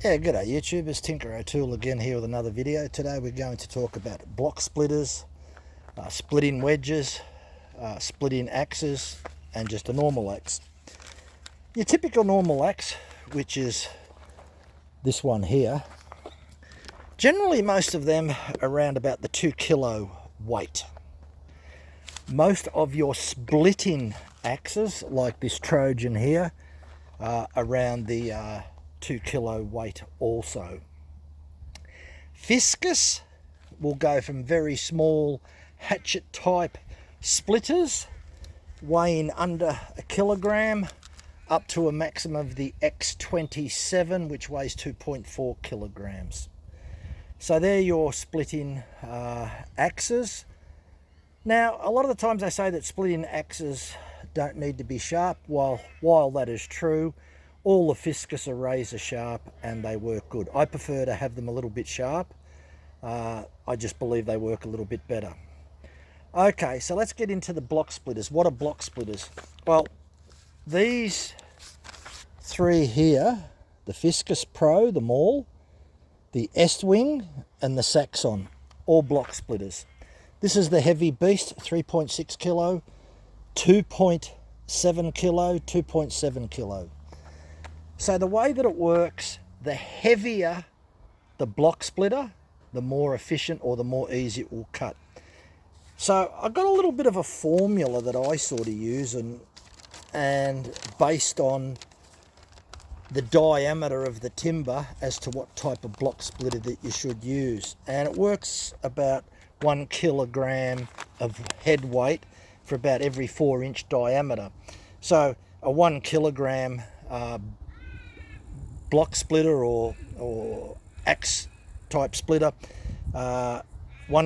Yeah, g'day YouTubers, Tinker O'Toole again here with another video. Today we're going to talk about block splitters, splitting wedges, splitting axes, and just a normal axe. Your typical normal axe, which is this one here, generally most of them around about the 2 kilo weight. Most of your splitting axes, like this Trojan here, are around the 2 kilo weight also. Fiscus will go from very small hatchet type splitters weighing under a kilogram up to a maximum of the X27, which weighs 2.4 kilograms. So they're your splitting axes. Now, a lot of the times they say that splitting axes don't need to be sharp. While that is true, all the Fiscus are razor sharp and they work good. I prefer to have them a little bit sharp. I just believe they work a little bit better. Okay, so let's get into the block splitters. What are block splitters? Well, these three here, the Fiscus Pro, the Maul, the Estwing and the Saxon, all block splitters. This is the heavy beast, 3.6 kilo, 2.7 kilo, 2.7 kilo. So the way that it works, the heavier the block splitter, the more efficient or the more easy it will cut. So I've got a little bit of a formula that I sort of use and based on the diameter of the timber as to what type of block splitter that you should use. And it works about 1 kilogram of head weight for about every 4-inch diameter. So a 1 kilogram block splitter or axe type splitter, 1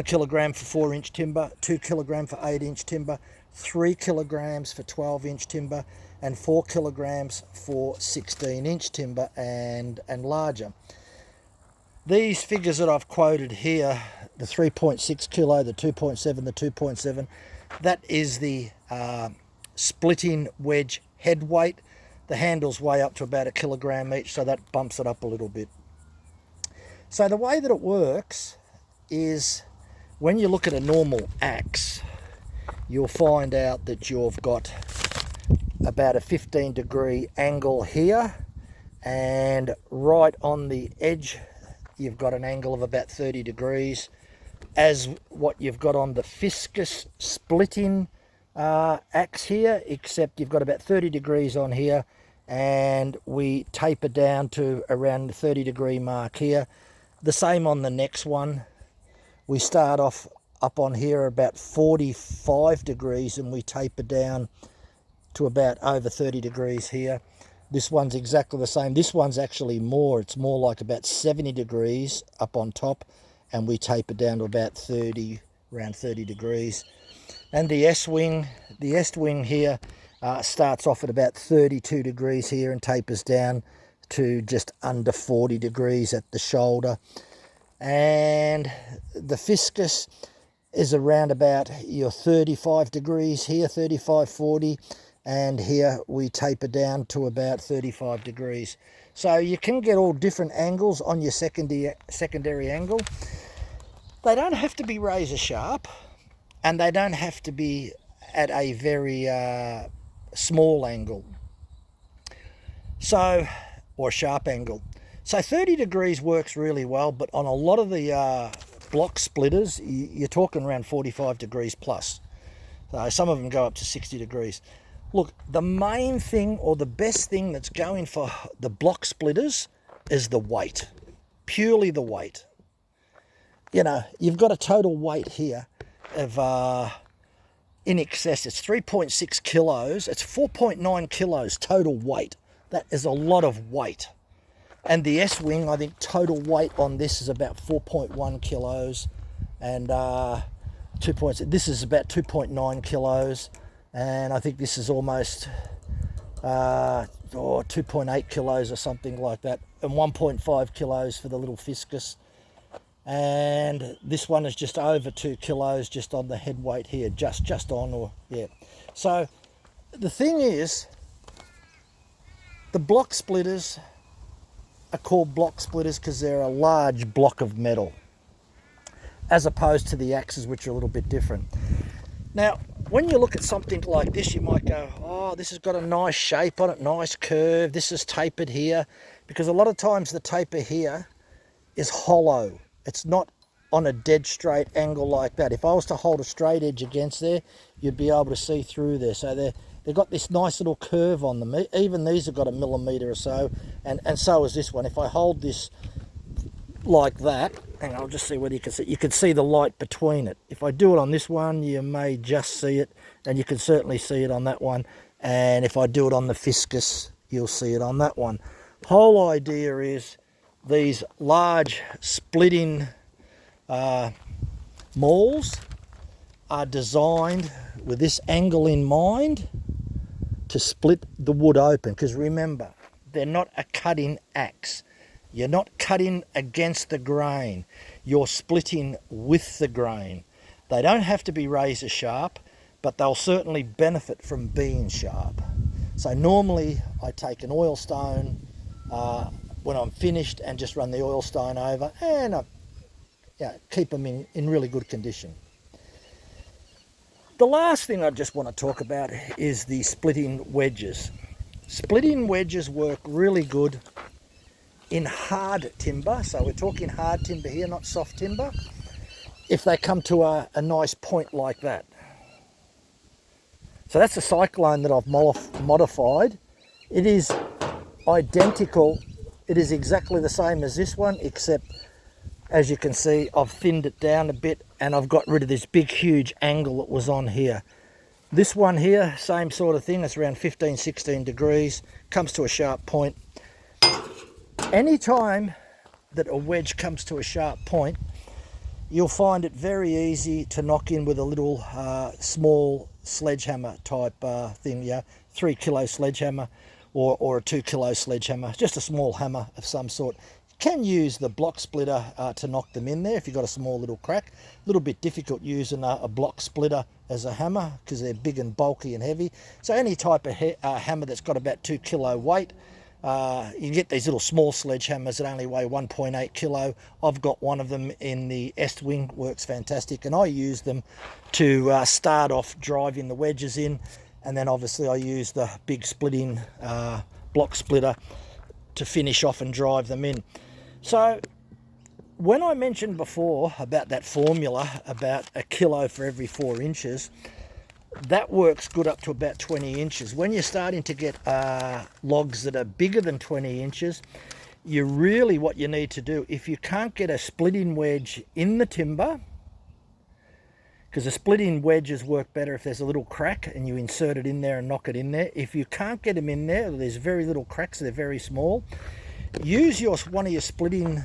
kilogram for 4-inch timber, 2 kilogram for 8-inch timber, 3 kilograms for 12-inch timber, and 4 kilograms for 16-inch timber and larger. These figures that I've quoted here, the 3.6 kilo, the 2.7, the 2.7, that is the splitting wedge head weight. The handles weigh up to about 1 kilogram each, so that bumps it up a little bit. So the way that it works is when you look at a normal axe, you'll find out that you've got about a 15-degree angle here, and right on the edge you've got an angle of about 30 degrees, as what you've got on the Fiscus splitting axe here, except you've got about 30 degrees on here, and we taper down to around the 30-degree mark here. The same on the next one. We start off up on here about 45 degrees and we taper down to about over 30 degrees here. This one's exactly the same. This one's actually more. It's more like about 70 degrees up on top, and we taper down to about 30, around 30 degrees. And the S-wing here starts off at about 32 degrees here and tapers down to just under 40 degrees at the shoulder. And the Fiscus is around about your 35 degrees here, 35, 40, and here we taper down to about 35 degrees. So you can get all different angles on your secondary angle. They don't have to be razor sharp, and they don't have to be at a very small angle, so, or sharp angle. So 30 degrees works really well, but on a lot of the block splitters, you're talking around 45 degrees plus. So some of them go up to 60 degrees. Look, the main thing or the best thing that's going for the block splitters is the weight, purely the weight. You know, you've got a total weight here of in excess, it's 3.6 kilos, it's 4.9 kilos total weight. That is a lot of weight. And the S-wing, I think total weight on this is about 4.1 kilos, and this is about 2.9 kilos, and I think this is almost 2.8 kilos or something like that, and 1.5 kilos for the little Fiscus. And this one is just over 2 kilos just on the head weight here, just on, or yeah. So the thing is, the block splitters are called block splitters because they're a large block of metal, as opposed to the axes, which are a little bit different. Now, when you look at something like this, you might go, oh, this has got a nice shape on it, nice curve, this is tapered here, because a lot of times the taper here is hollow. It's not on a dead straight angle like that. If I was to hold a straight edge against there, you'd be able to see through there. So they've got this nice little curve on them. Even these have got a millimetre or so, and so is this one. If I hold this like that, and I'll just see whether you can see the light between it. If I do it on this one, you may just see it, and you can certainly see it on that one. And if I do it on the Fiscus, you'll see it on that one. Whole idea is these large splitting mauls are designed with this angle in mind to split the wood open, because remember, they're not a cutting axe. You're not cutting against the grain, you're splitting with the grain. They don't have to be razor sharp, but they'll certainly benefit from being sharp. So normally I take an oil stone when I'm finished and just run the oil stone over, and keep them in really good condition. The last thing I just want to talk about is the splitting wedges. Splitting wedges work really good in hard timber, so we're talking hard timber here, not soft timber, if they come to a nice point like that. So that's a cyclone that I've modified. It is identical, it is exactly the same as this one, except as you can see, I've thinned it down a bit and I've got rid of this big huge angle that was on here. This one here, same sort of thing, it's around 15, 16 degrees, comes to a sharp point. Anytime that a wedge comes to a sharp point, you'll find it very easy to knock in with a little small sledgehammer type thing, 3 kilo sledgehammer or a 2 kilo sledgehammer, just a small hammer of some sort. You can use the block splitter to knock them in there if you've got a small little crack. A little bit difficult using a block splitter as a hammer because they're big and bulky and heavy. So any type of hammer that's got about 2 kilo weight, you get these little small sledgehammers that only weigh 1.8 kilo. I've got one of them in the Est Wing, works fantastic, and I use them to start off driving the wedges in, and then obviously I use the big splitting block splitter to finish off and drive them in. So when I mentioned before about that formula, about a kilo for every 4 inches, that works good up to about 20 inches. When you're starting to get logs that are bigger than 20 inches, what you need to do, if you can't get a splitting wedge in the timber, because the splitting wedges work better if there's a little crack and you insert it in there and knock it in there. If you can't get them in there, there's very little cracks, they're very small, use one of your splitting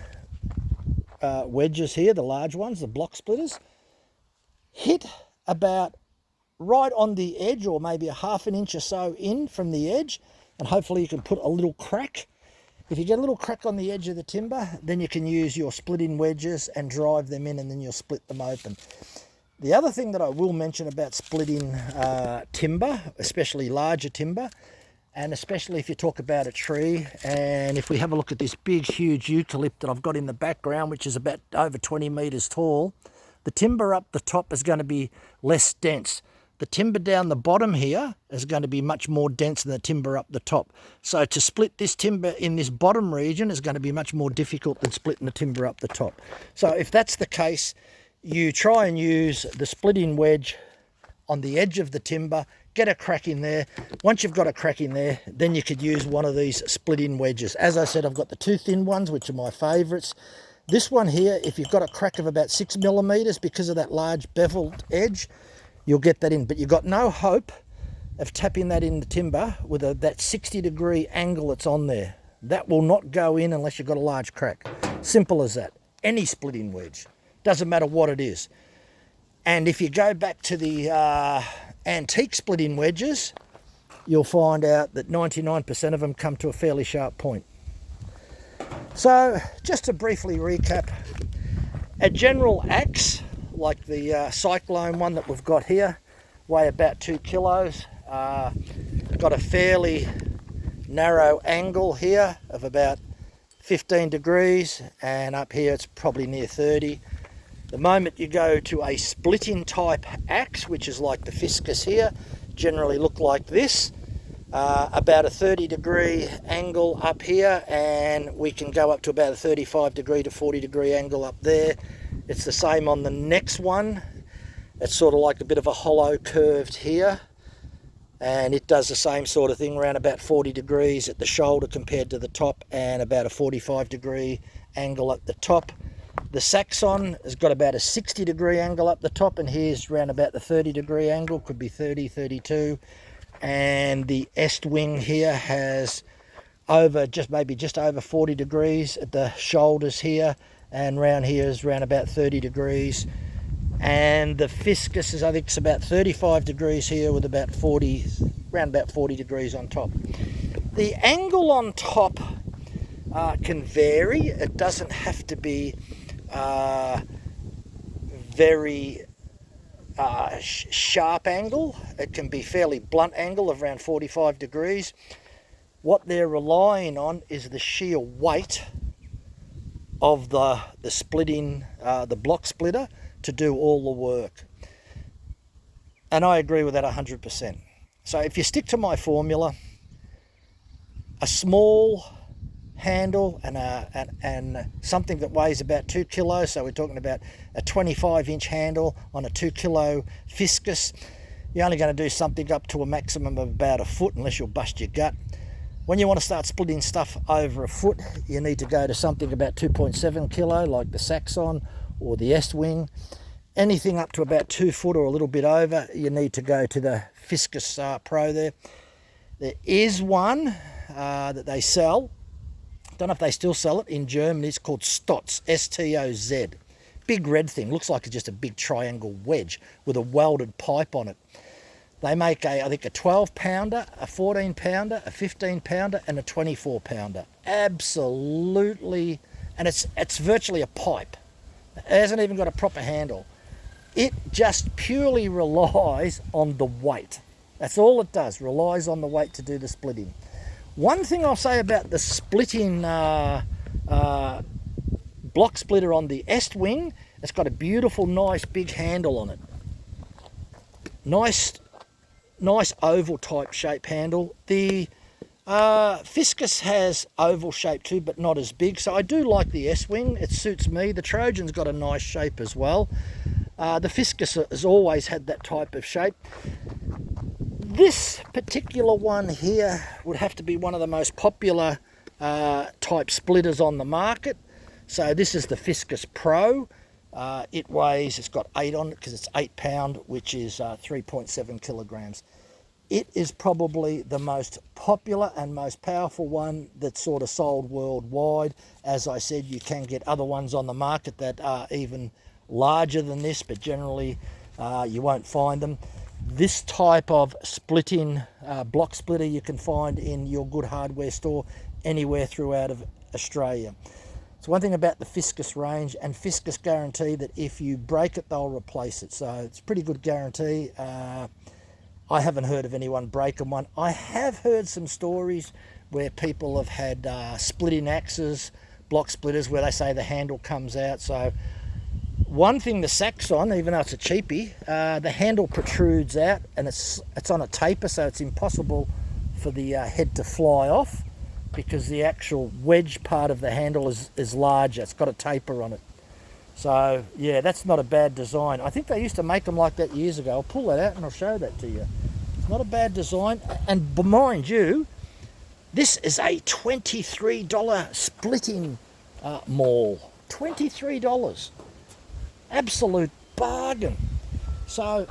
wedges here, the large ones, the block splitters, hit about right on the edge, or maybe a half an inch or so in from the edge, and hopefully you can put a little crack. If you get a little crack on the edge of the timber, then you can use your splitting wedges and drive them in, and then you'll split them open. The other thing that I will mention about splitting timber, especially larger timber, and especially if you talk about a tree, and if we have a look at this big huge eucalypt that I've got in the background, which is about over 20 meters tall, the timber up the top is going to be less dense. The timber down the bottom here is going to be much more dense than the timber up the top. So to split this timber in this bottom region is going to be much more difficult than splitting the timber up the top. So if that's the case, you try and use the splitting wedge on the edge of the timber, get a crack in there. Once you've got a crack in there, then you could use one of these splitting wedges. As I said, I've got the 2 thin ones, which are my favourites. This one here, if you've got a crack of about 6 millimeters because of that large beveled edge, you'll get that in. But you've got no hope of tapping that in the timber with that 60-degree angle that's on there. That will not go in unless you've got a large crack. Simple as that. Any splitting wedge. Doesn't matter what it is. And if you go back to the antique splitting wedges, you'll find out that 99% of them come to a fairly sharp point. So just to briefly recap, a general axe like the Cyclone one that we've got here, weigh about 2 kilos, got a fairly narrow angle here of about 15 degrees, and up here it's probably near 30. The moment you go to a splitting type axe, which is like the Fiscus here, generally look like this, about a 30-degree angle up here, and we can go up to about a 35-degree to 40-degree angle up there. It's the same on the next one. It's sort of like a bit of a hollow curved here, and it does the same sort of thing, around about 40 degrees at the shoulder compared to the top, and about a 45-degree angle at the top. The Saxon has got about a 60-degree angle up the top, and here's around about the 30-degree angle, could be 30, 32. And the Estwing here has maybe just over 40 degrees at the shoulders here, and round here is around about 30 degrees. And the Fiscus is, I think, it's about 35 degrees here with about 40, around about 40 degrees on top. The angle on top can vary. It doesn't have to be very sharp angle. It can be fairly blunt angle of around 45 degrees. What they're relying on is the sheer weight of the splitting, the block splitter, to do all the work. And I agree with that 100%. So if you stick to my formula, a small handle and something that weighs about 2 kilos, so we're talking about a 25-inch handle on a 2 kilo Fiscus, you're only going to do something up to a maximum of about a foot, unless you'll bust your gut. When you want to start splitting stuff over a foot, you need to go to something about 2.7 kilo, like the Saxon or the Estwing. Anything up to about 2 foot or a little bit over, you need to go to the Fiscus Pro there. There is one that they sell. Don't know if they still sell it in Germany. It's called Stotz, S-T-O-Z. Big red thing. Looks like it's just a big triangle wedge with a welded pipe on it. They make I think a 12-pounder, a 14-pounder, a 15-pounder, and a 24-pounder. Absolutely. And it's virtually a pipe. It hasn't even got a proper handle. It just purely relies on the weight. That's all it does. Relies on the weight to do the splitting. One thing I'll say about the splitting block splitter on the Estwing, it's got a beautiful, nice big handle on it. Nice oval type shape handle. The Fiscus has oval shape too, but not as big. So I do like the Estwing. It suits me. The Trojan's got a nice shape as well. The Fiscus has always had that type of shape. This particular one here would have to be one of the most popular type splitters on the market. So this is the Fiscus Pro. It weighs, it's got 8 on it because it's 8 pound, which is 3.7 kilograms. It is probably the most popular and most powerful one that's sort of sold worldwide. As I said, you can get other ones on the market that are even larger than this, but generally you won't find them. This type of splitting block splitter you can find in your good hardware store anywhere throughout of Australia. It's one thing about the Fiscus range, and Fiscus guarantee that if you break it, they'll replace it. So it's a pretty good guarantee. I haven't heard of anyone breaking one. I have heard some stories where people have had splitting axes, block splitters, where they say the handle comes out. So one thing the Saxon, even though it's a cheapie, the handle protrudes out, and it's on a taper, so it's impossible for the head to fly off, because the actual wedge part of the handle is larger. It's got a taper on it. So yeah, that's not a bad design. I think they used to make them like that years ago. I'll pull that out and I'll show that to you. It's not a bad design. And mind you, this is a $23 splitting maul. $23. Absolute bargain. So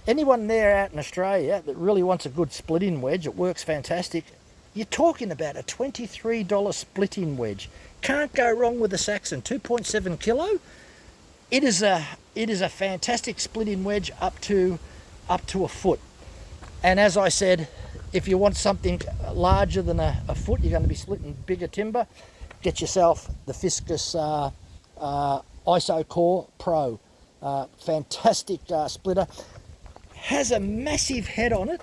anyone there out in Australia that really wants a good splitting wedge, it works fantastic. You're talking about a $23 splitting wedge. Can't go wrong with the Saxon. 2.7 kilo. It is a fantastic splitting wedge up to a foot. And as I said, if you want something larger than a foot, you're going to be splitting bigger timber, get yourself the Fiscus IsoCore Pro. Fantastic splitter. Has a massive head on it,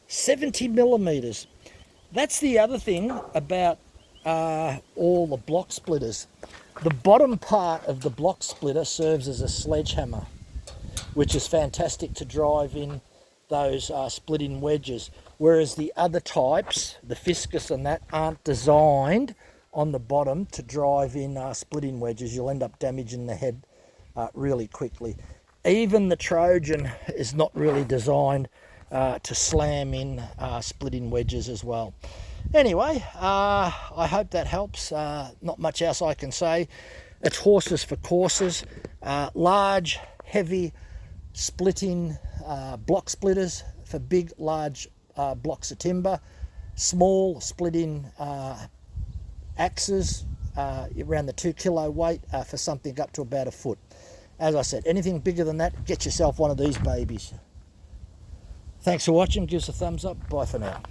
70 millimeters. That's the other thing about are all the block splitters. The bottom part of the block splitter serves as a sledgehammer, which is fantastic to drive in those splitting wedges, whereas the other types, the Fiscus and that, aren't designed on the bottom to drive in splitting wedges. You'll end up damaging the head really quickly. Even the Trojan is not really designed to slam in splitting wedges as well. Anyway, I hope that helps. Not much else I can say. It's horses for courses. Large, heavy, splitting block splitters for big, large blocks of timber. Small, splitting axes around the 2 kilo weight for something up to about a foot. As I said, anything bigger than that, get yourself one of these babies. Thanks for watching. Give us a thumbs up. Bye for now.